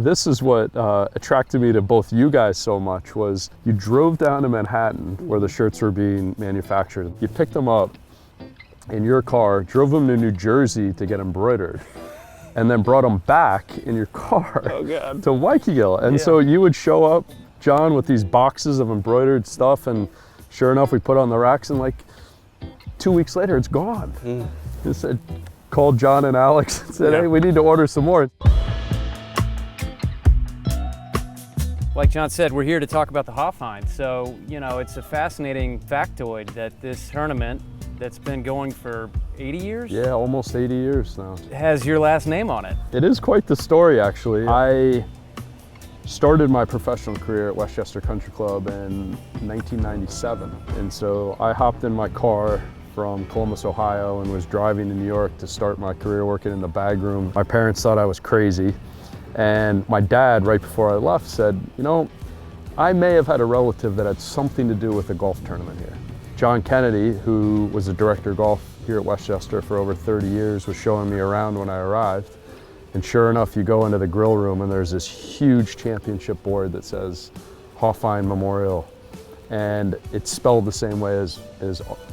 This is what attracted me to both you guys so much was you drove down to Manhattan where the shirts were being manufactured. You picked them up in your car, drove them to New Jersey to get embroidered, and then brought them back in your car to Wykagyl. And so you would show up, John, with these boxes of embroidered stuff, and sure enough, we put it on the racks, and like 2 weeks later, it's gone. It said, called John and Alex and said, hey, we need to order some more. Like John said, we're here to talk about the Hoffhine. So, you know, it's a fascinating factoid that this tournament that's been going for 80 years? Yeah, almost 80 years now. Has your last name on it. It is quite the story, actually. I started my professional career at Westchester Country Club in 1997. And so I hopped in my car from Columbus, Ohio, and was driving to New York to start my career working in the bag room. My parents thought I was crazy. And my dad, right before I left, said, you know, I may have had a relative that had something to do with the golf tournament here. John Kennedy, who was the director of golf here at Westchester for over 30 years, was showing me around when I arrived. And sure enough, you go into the grill room and there's this huge championship board that says Hoffhine Memorial. And it's spelled the same way as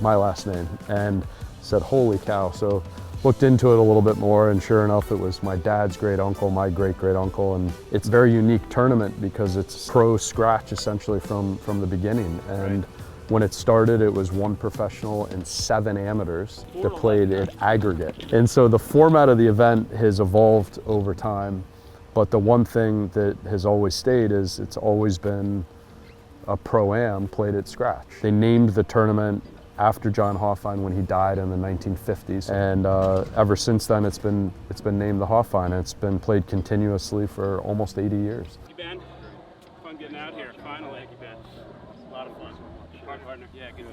my last name. And said, holy cow. So looked into it a little bit more, and sure enough, it was my dad's great uncle, my great great uncle, and it's a very unique tournament because it's pro scratch essentially from the beginning. And when it started, it was 1 professional and 7 amateurs that played in aggregate. And so the format of the event has evolved over time, but the one thing that has always stayed is it's always been a pro-am played at scratch. They named the tournament after John Hoffhine when he died in the 1950s, and ever since then it's been named the Hoffhine, and it's been played continuously for almost 80 years. Thank you, Ben. Fun getting out here, finally. Thank you, Ben. A lot of fun. Hard partner. Yeah, good.